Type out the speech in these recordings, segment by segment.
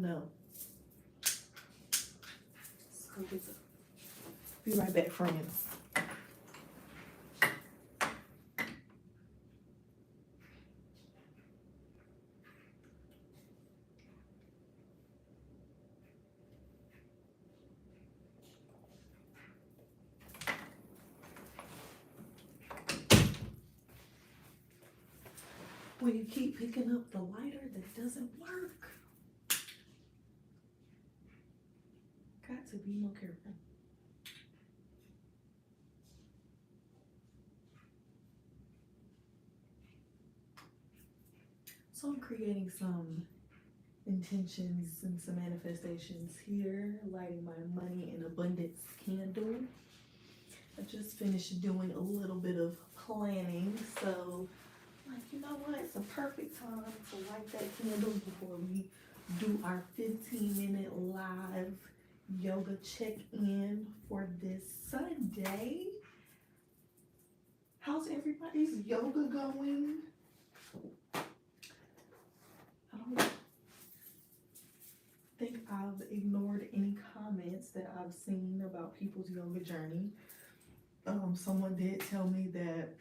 know. So be right back, friends. When you keep picking up the lighter that doesn't work, got to be more careful. So I'm creating some intentions and some manifestations here, lighting my money in abundance candle. I just finished doing a little bit of planning, so like, you know what? It's a perfect time to light that candle before we do our 15-minute live yoga check-in for this Sunday. How's everybody's yoga going? I don't think I've ignored any comments that I've seen about people's yoga journey. Someone did tell me that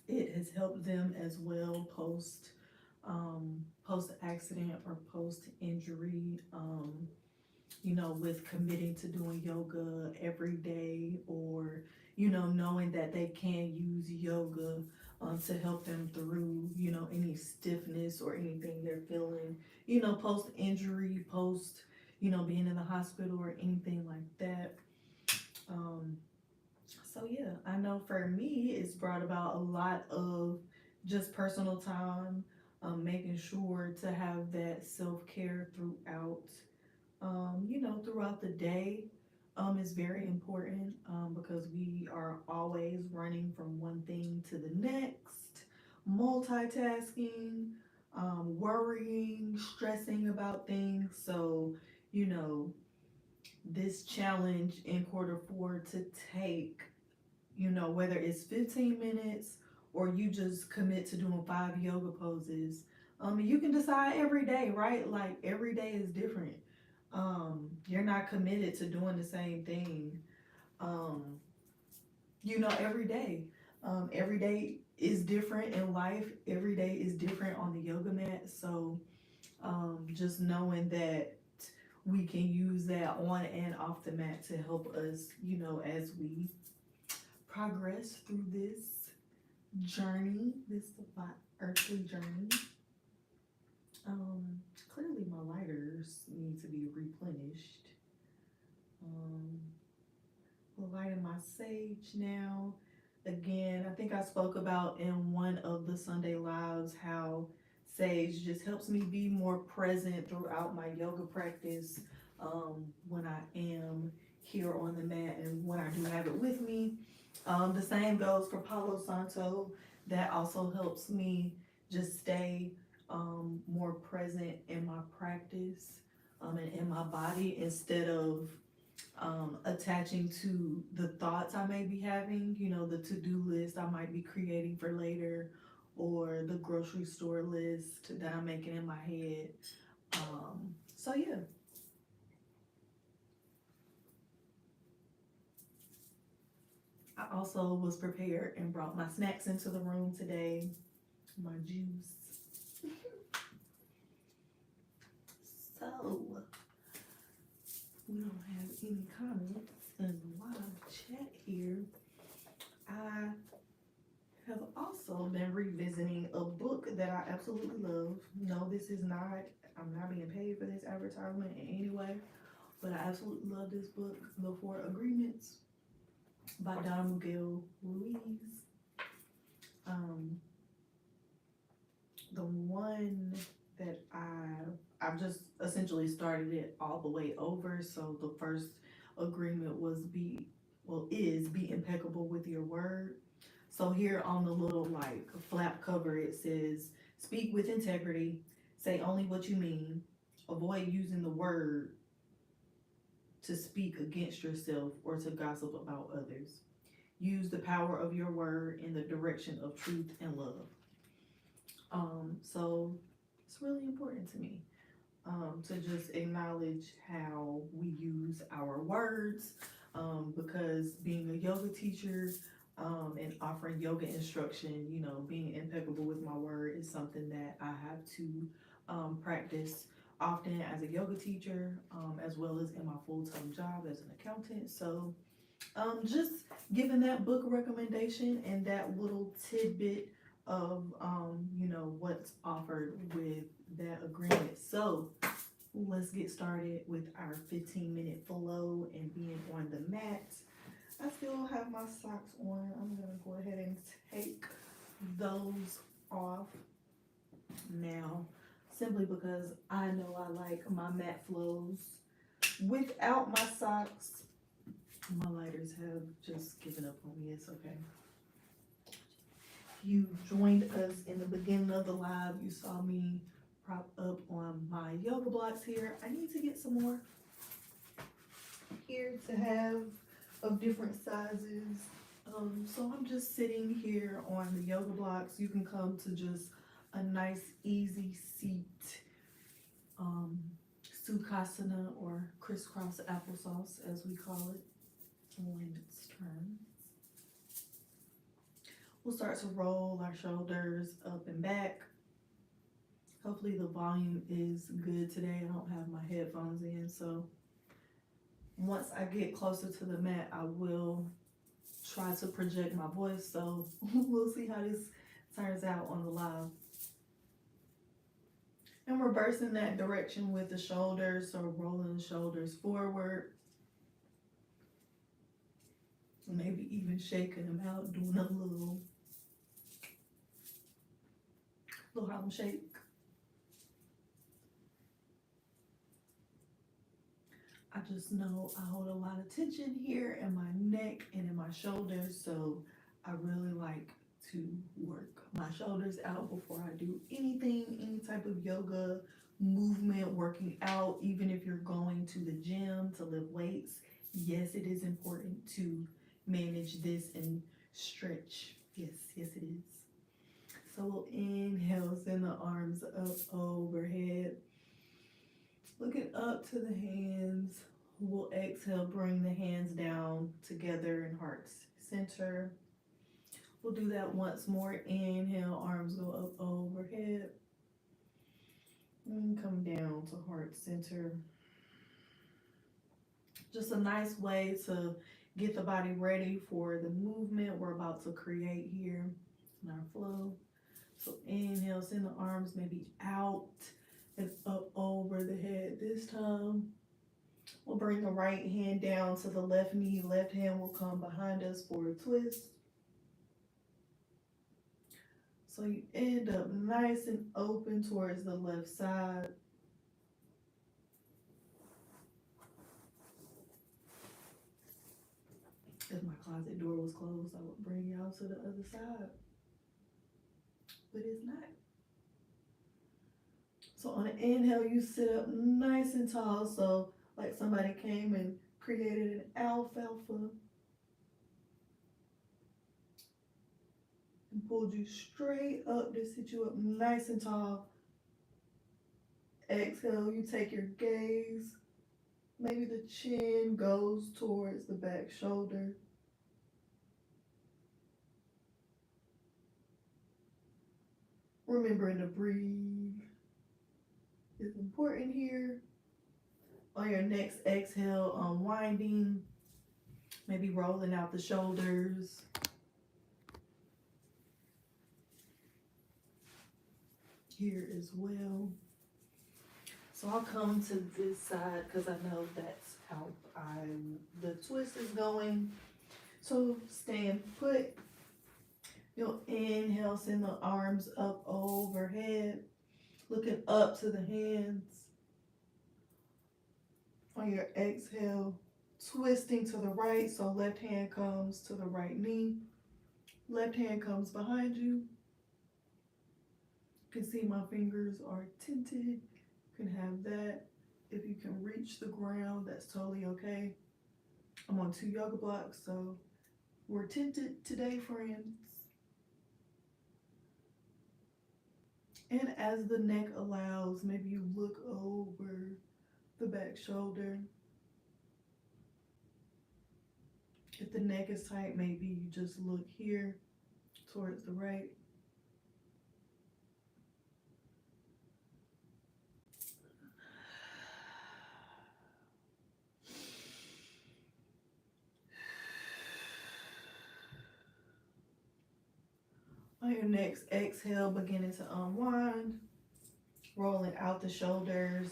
it has helped them as well post accident or post injury, with committing to doing yoga every day, or knowing that they can use yoga to help them through any stiffness or anything they're feeling, post injury, post being in the hospital or anything like that. So yeah, I know for me, it's brought about a lot of just personal time, making sure to have that self-care throughout, throughout the day, is very important, because we are always running from one thing to the next, multitasking, worrying, stressing about things. So, you know, this challenge in quarter 4 to take, whether it's 15 minutes or you just commit to doing 5 yoga poses. You can decide every day, right? Like every day is different. You're not committed to doing the same thing. Um, every day. Every day is different in life. Every day is different on the yoga mat. So just knowing that we can use that on and off the mat to help us, as we progress through this journey, this earthly journey. Clearly my lighters need to be replenished. Um, Lighting my sage now. Again, I think I spoke about in one of the Sunday lives how sage just helps me be more present throughout my yoga practice, when I am here on the mat and when I do have it with me. The same goes for Palo Santo. That also helps me just stay more present in my practice, and in my body, instead of attaching to the thoughts I may be having, the to-do list I might be creating for later, or the grocery store list that I'm making in my head. So yeah. I also was prepared and brought my snacks into the room today, my juice. So we don't have any comments in the live chat here. I have also been revisiting a book that I absolutely love. No, I'm not being paid for this advertisement in any way, but I absolutely love this book, The Four Agreements by Don Miguel Ruiz. The one that I've just essentially started it all the way over. So the first agreement is be impeccable with your word. So here on the little like flap cover, it says, speak with integrity, say only what you mean, avoid using the word to speak against yourself or to gossip about others. Use the power of your word in the direction of truth and love. So it's really important to me. to just acknowledge how we use our words, because being a yoga teacher, and offering yoga instruction, being impeccable with my word is something that I have to practice often as a yoga teacher, as well as in my full-time job as an accountant. So just giving that book recommendation and that little tidbit of what's offered with that agreement. So let's get started with our 15-minute flow and being on the mat. I still have my socks on. I'm gonna go ahead and take those off now, simply because I know I like my mat flows without my socks. My lighters have just given up on me. It's okay. You joined us in the beginning of the live. You saw me prop up on my yoga blocks here. I need to get some more here to have of different sizes. So I'm just sitting here on the yoga blocks. You can come to just a nice easy seat, Sukhasana, or crisscross applesauce as we call it when it's turn. We'll start to roll our shoulders up and back. Hopefully the volume is good today. I don't have my headphones in, so once I get closer to the mat, I will try to project my voice. So we'll see how this turns out on the live. And reversing that direction with the shoulders, so rolling the shoulders forward. Maybe even shaking them out, doing a little Harlem shake. I just know I hold a lot of tension here in my neck and in my shoulders, so I really like to work my shoulders out before I do anything, any type of yoga, movement, working out. Even if you're going to the gym to lift weights, yes, it is important to manage this and stretch. Yes, it is. So we'll inhale, send the arms up overhead, looking up to the hands. We'll exhale, bring the hands down together in heart center. We'll do that once more. Inhale, arms go up overhead. And come down to heart center. Just a nice way to get the body ready for the movement we're about to create here in our flow. So inhale, send the arms maybe out and up over the head. This time, we'll bring the right hand down to the left knee. Left hand will come behind us for a twist. So you end up nice and open towards the left side. If my closet door was closed, I would bring y'all to the other side, but it's not. So on an inhale, you sit up nice and tall, so like somebody came and created an alfalfa and pulled you straight up to sit you up nice and tall. Exhale, you take your gaze. Maybe the chin goes towards the back shoulder. Remembering to breathe is important here. On your next exhale, unwinding, maybe rolling out the shoulders. Here as well. So I'll come to this side because I know that's how the twist is going. So stand put. You'll inhale, send the arms up overhead, looking up to the hands. On your exhale, twisting to the right, so left hand comes to the right knee. Left hand comes behind you. You can see my fingers are tinted. You can have that. If you can reach the ground, that's totally okay. I'm on 2 yoga blocks, so we're tinted today, friends. And as the neck allows, maybe you look over back shoulder. If the neck is tight, maybe you just look here towards the right. On your next exhale, beginning to unwind, rolling out the shoulders,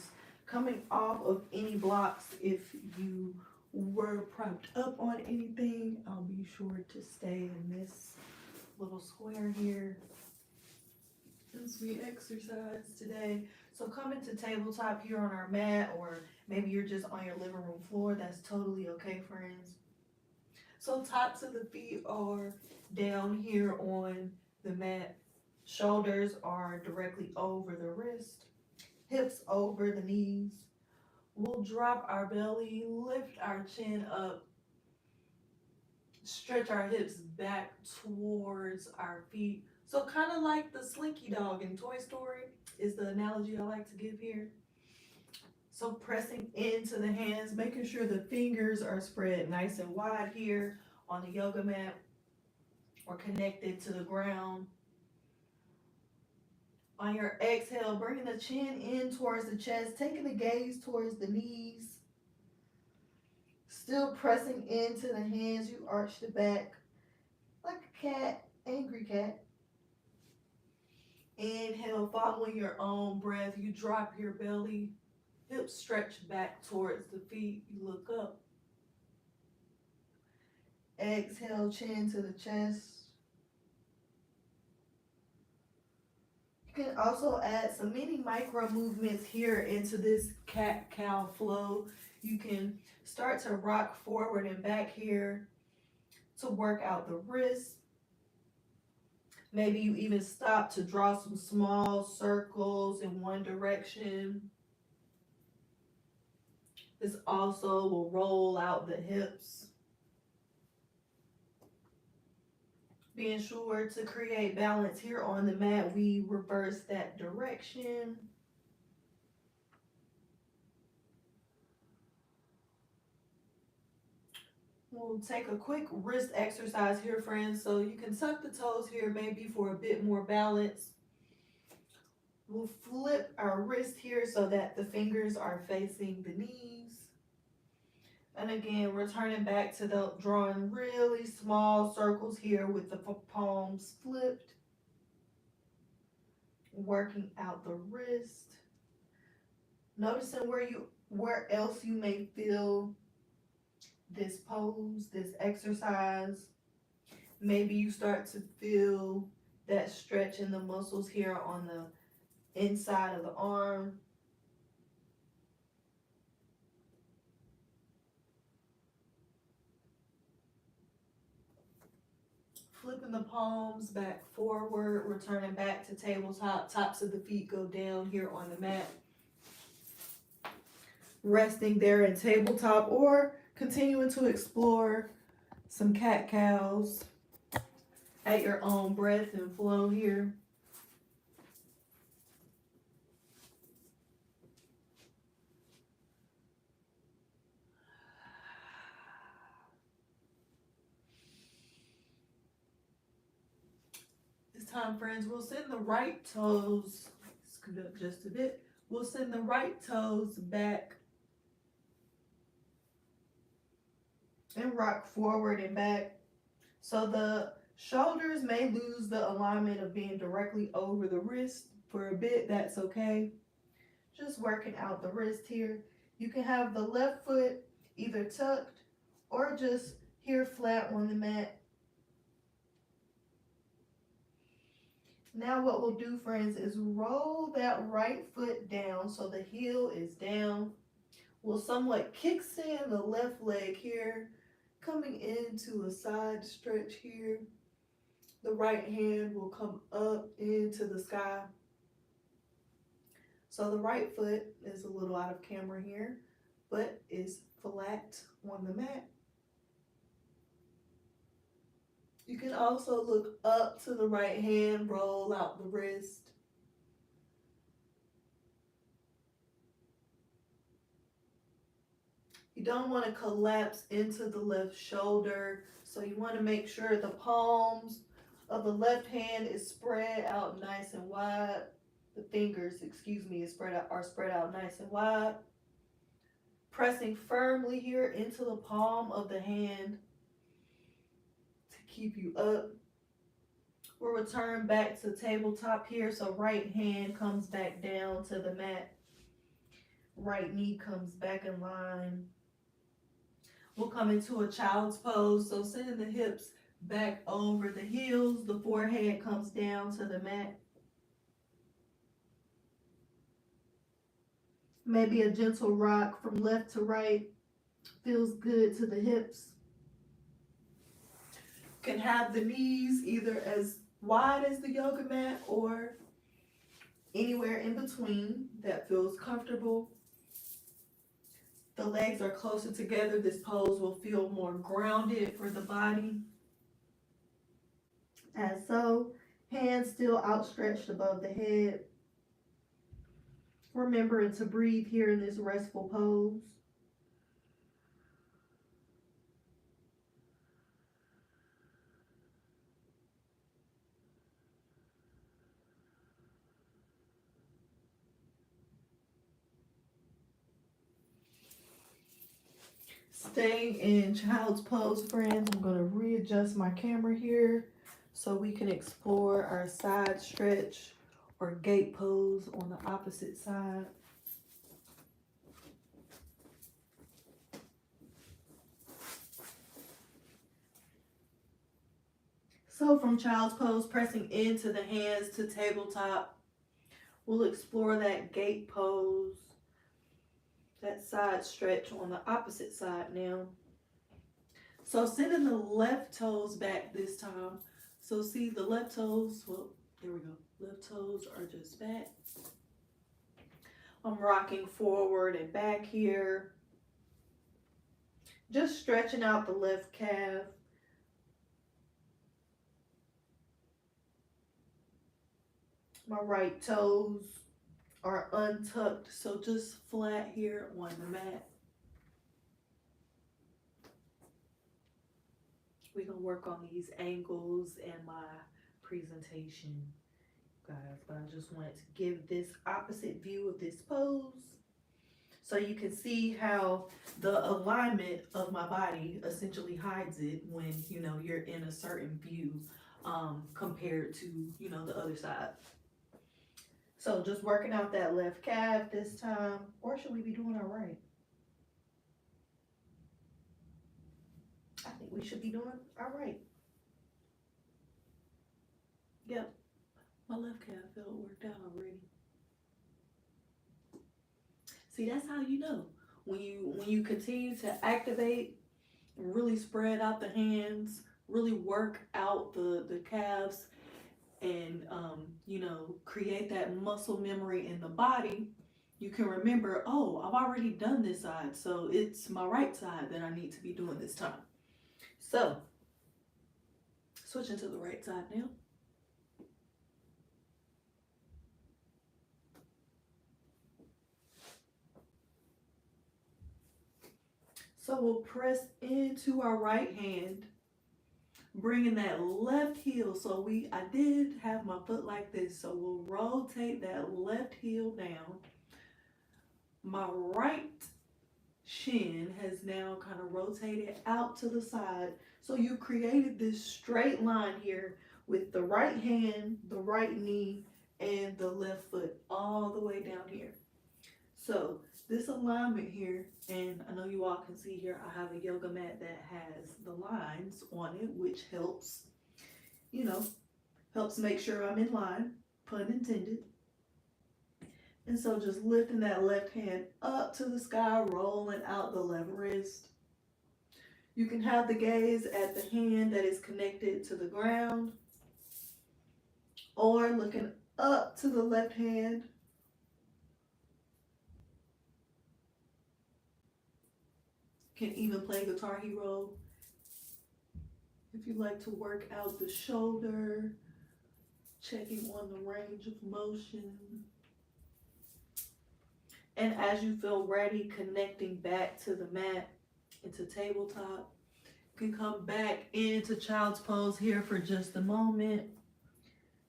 coming off of any blocks. If you were propped up on anything, I'll be sure to stay in this little square here as we exercise today. So coming to tabletop here on our mat, or maybe you're just on your living room floor, that's totally okay, friends. So tops of the feet are down here on the mat. Shoulders are directly over the wrist, hips over the knees. We'll drop our belly, lift our chin up, stretch our hips back towards our feet. So kind of like the Slinky Dog in Toy Story is the analogy I like to give here. So pressing into the hands, making sure the fingers are spread nice and wide here on the yoga mat or connected to the ground. On your exhale, bringing the chin in towards the chest, taking the gaze towards the knees. Still pressing into the hands, you arch the back like a cat, angry cat. Inhale, following your own breath, you drop your belly, hips stretch back towards the feet, you look up. Exhale, chin to the chest. You can also add some mini micro movements here into this cat-cow flow. You can start to rock forward and back here to work out the wrists. Maybe you even stop to draw some small circles in one direction. This also will roll out the hips. Being sure to create balance here on the mat, we reverse that direction. We'll take a quick wrist exercise here, friends. So you can tuck the toes here maybe for a bit more balance. We'll flip our wrist here so that the fingers are facing the knees. And again, returning back to the drawing really small circles here with the palms flipped. Working out the wrist. Noticing where else you may feel this pose, this exercise. Maybe you start to feel that stretch in the muscles here on the inside of the arm. Flipping the palms back forward, returning back to tabletop. Tops of the feet go down here on the mat. Resting there in tabletop or continuing to explore some cat-cows at your own breath and flow here. This time, friends, we'll send the right toes, scoot up just a bit. We'll send the right toes back and rock forward and back. So the shoulders may lose the alignment of being directly over the wrist for a bit. That's okay. Just working out the wrist here. You can have the left foot either tucked or just here flat on the mat. Now what we'll do, friends, is roll that right foot down so the heel is down. We'll somewhat kickstand the left leg here, coming into a side stretch here. The right hand will come up into the sky. So the right foot is a little out of camera here, but is flat on the mat. You can also look up to the right hand, roll out the wrist. You don't want to collapse into the left shoulder. So you want to make sure the palms of the left hand is spread out nice and wide. The fingers, excuse me, are spread out nice and wide. Pressing firmly here into the palm of the hand to keep you up. We'll return back to tabletop here. So right hand comes back down to the mat. Right knee comes back in line. We'll come into a child's pose. So sending the hips back over the heels. The forehead comes down to the mat. Maybe a gentle rock from left to right. Feels good to the hips. Can have the knees either as wide as the yoga mat or anywhere in between that feels comfortable. The legs are closer together. This pose will feel more grounded for the body. As so, hands still outstretched above the head. Remembering to breathe here in this restful pose. Staying in child's pose, friends, I'm going to readjust my camera here so we can explore our side stretch or gate pose on the opposite side. So from child's pose, pressing into the hands to tabletop, we'll explore that gate pose, that side stretch on the opposite side now. So sending the left toes back this time. So see the left toes, well, there we go. Left toes are just back. I'm rocking forward and back here. Just stretching out the left calf. My right toes are untucked, so just flat here on the mat. We're going to work on these angles and my presentation, guys, but I just wanted to give this opposite view of this pose so you can see how the alignment of my body essentially hides it when, you know, you're in a certain view compared to, you know, the other side. So just working out that left calf this time, or should we be doing our right? I think we should be doing our right. Yep, my left calf felt worked out already. See, that's how you know when you continue to activate and really spread out the hands, really work out the calves, and you know, create that muscle memory in the body. You can remember, oh, I've already done this side, so it's my right side that I need to be doing this time. So switching to the right side now. So we'll press into our right hand, bringing that left heel. So I did have my foot like this, so we'll rotate that left heel down. My right shin has now kind of rotated out to the side. So you created this straight line here with the right hand, the right knee, and the left foot all the way down here. So this alignment here, and I know you all can see here, I have a yoga mat that has the lines on it, which helps, you know, helps make sure I'm in line, pun intended. And so just lifting that left hand up to the sky, rolling out the left wrist. You can have the gaze at the hand that is connected to the ground, or looking up to the left hand. Can even play Guitar Hero if you like to work out the shoulder, checking on the range of motion. And as you feel ready, connecting back to the mat, into tabletop, you can come back into child's pose here for just a moment.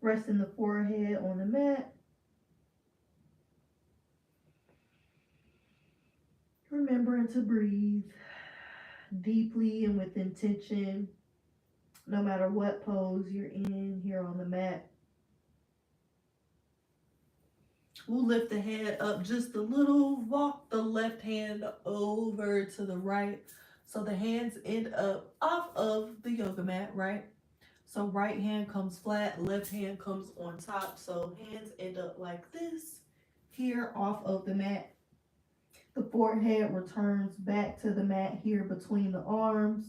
Resting the forehead on the mat. Remembering to breathe deeply and with intention, no matter what pose you're in here on the mat. We'll lift the head up just a little, walk the left hand over to the right. So the hands end up off of the yoga mat, right? So right hand comes flat, left hand comes on top. So hands end up like this here off of the mat. The forehead returns back to the mat here between the arms.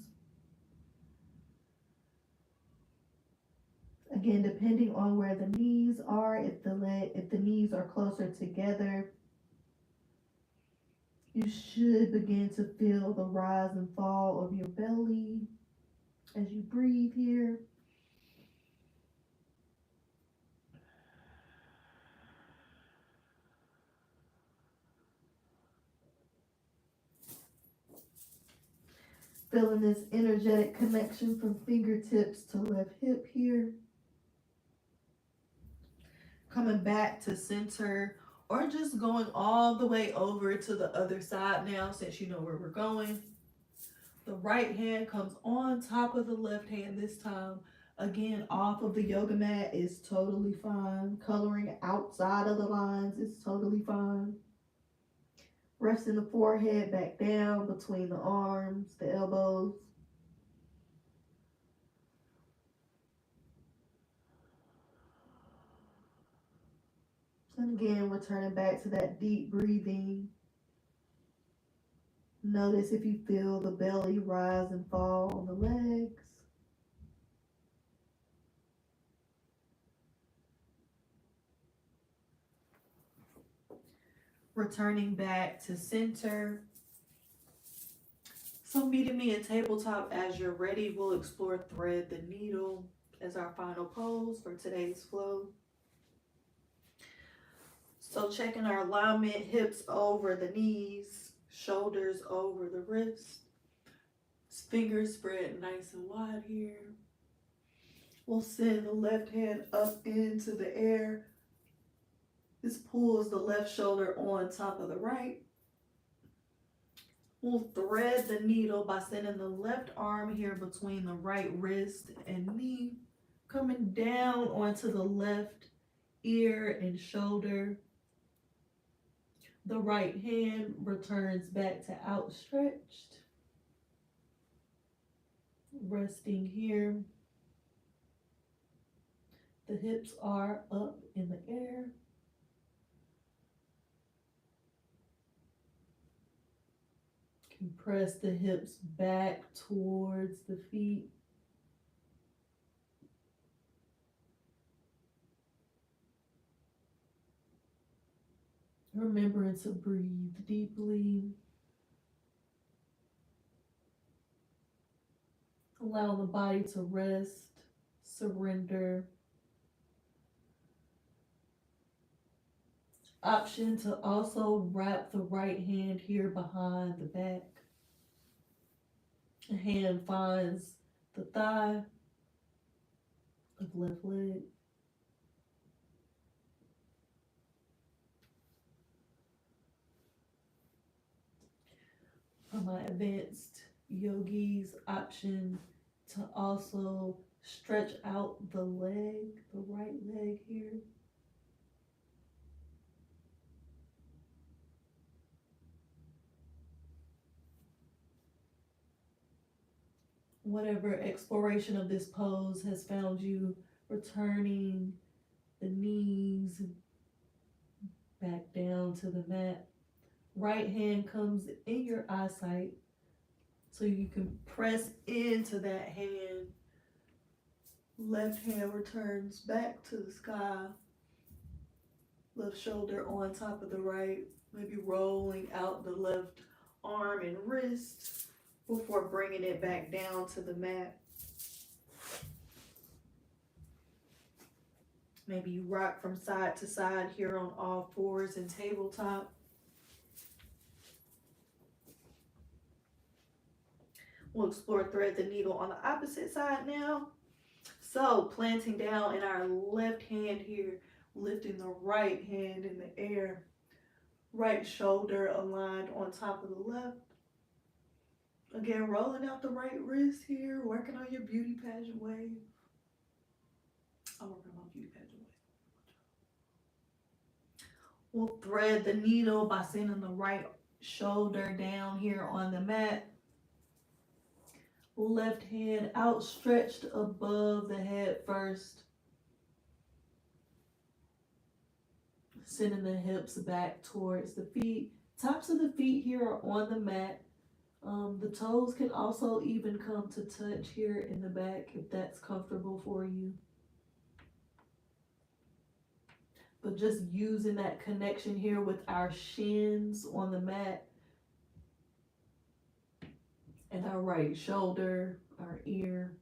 Again, depending on where the knees are, if the knees are closer together, you should begin to feel the rise and fall of your belly as you breathe here. Feeling this energetic connection from fingertips to left hip here. Coming back to center, or just going all the way over to the other side now, since you know where we're going. The right hand comes on top of the left hand this time. Again, off of the yoga mat is totally fine. Coloring outside of the lines is totally fine. Resting the forehead back down between the arms, the elbows. And again, returning back to that deep breathing. Notice if you feel the belly rise and fall on the legs. Returning back to center. So meeting me in tabletop as you're ready, we'll explore thread the needle as our final pose for today's flow. So checking our alignment, hips over the knees, shoulders over the wrists. Fingers spread nice and wide here. We'll send the left hand up into the air. This pulls the left shoulder on top of the right. We'll thread the needle by sending the left arm here between the right wrist and knee, coming down onto the left ear and shoulder. The right hand returns back to outstretched. Resting here. The hips are up in the air. Press the hips back towards the feet. Remembering to breathe deeply. Allow the body to rest, surrender. Option to also wrap the right hand here behind the back. The hand finds the thigh of left leg. For my advanced yogis, option to also stretch out the leg, the right leg here. Whatever exploration of this pose has found you returning the knees back down to the mat. Right hand comes in your eyesight so you can press into that hand. Left hand returns back to the sky. Left shoulder on top of the right, maybe rolling out the left arm and wrist before bringing it back down to the mat. Maybe you rock from side to side here on all fours in tabletop. We'll explore thread the needle on the opposite side now. So planting down in our left hand here, lifting the right hand in the air, right shoulder aligned on top of the left. Again, rolling out the right wrist here, working on your beauty pageant wave. I'm working on my beauty pageant wave. We'll thread the needle by sending the right shoulder down here on the mat. Left hand outstretched above the head first. Sending the hips back towards the feet. Tops of the feet here are on the mat. The toes can also even come to touch here in the back if that's comfortable for you. But just using that connection here with our shins on the mat and our right shoulder, our ear.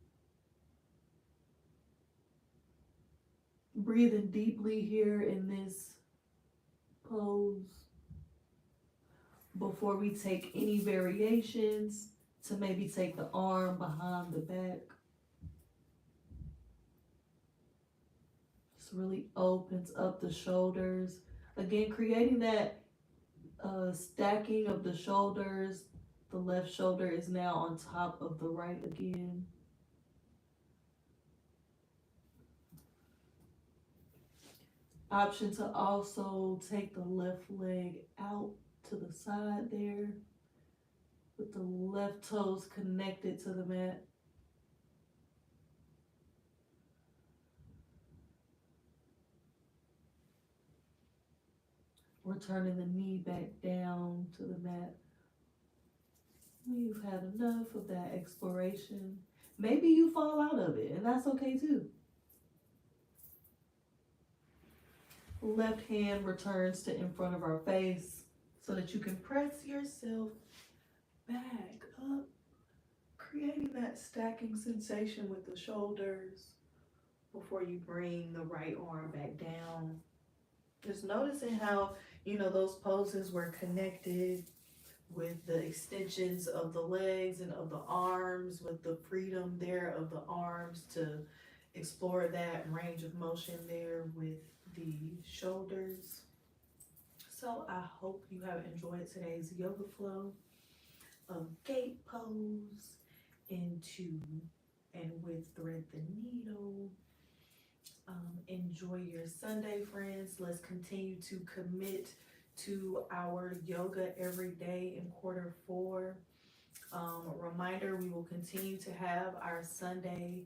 Breathing deeply here in this pose before we take any variations to maybe take the arm behind the back. This really opens up the shoulders. Again, creating that stacking of the shoulders. The left shoulder is now on top of the right again. Option to also take the left leg out to the side there with the left toes connected to the mat. We're turning the knee back down to the mat. You've had enough of that exploration. Maybe you fall out of it, and that's okay too. Left hand returns to in front of our face so that you can press yourself back up, creating that stacking sensation with the shoulders before you bring the right arm back down. Just noticing how, those poses were connected with the extensions of the legs and of the arms, with the freedom there of the arms to explore that range of motion there with the shoulders. So I hope you have enjoyed today's yoga flow of gate pose into and with thread the needle. Enjoy your Sunday, friends. Let's continue to commit to our yoga every day in Q4. Reminder, we will continue to have our Sunday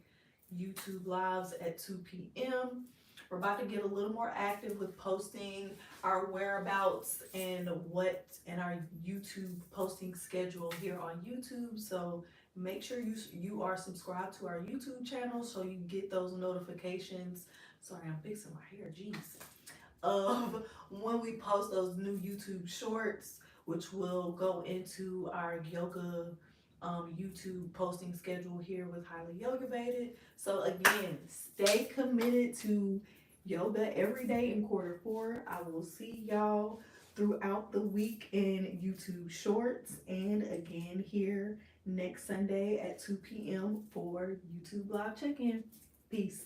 YouTube lives at 2 p.m. We're about to get a little more active with posting our whereabouts and our YouTube posting schedule here on YouTube. So make sure you are subscribed to our YouTube channel so you get those notifications. Sorry, I'm fixing my hair, jeez. Of when we post those new YouTube shorts, which will go into our yoga YouTube posting schedule here with Highly Yogivated. So again, stay committed to yoga every day in Q4. I will see y'all throughout the week in YouTube shorts and again here next Sunday at 2 p.m. for YouTube live check-in. Peace.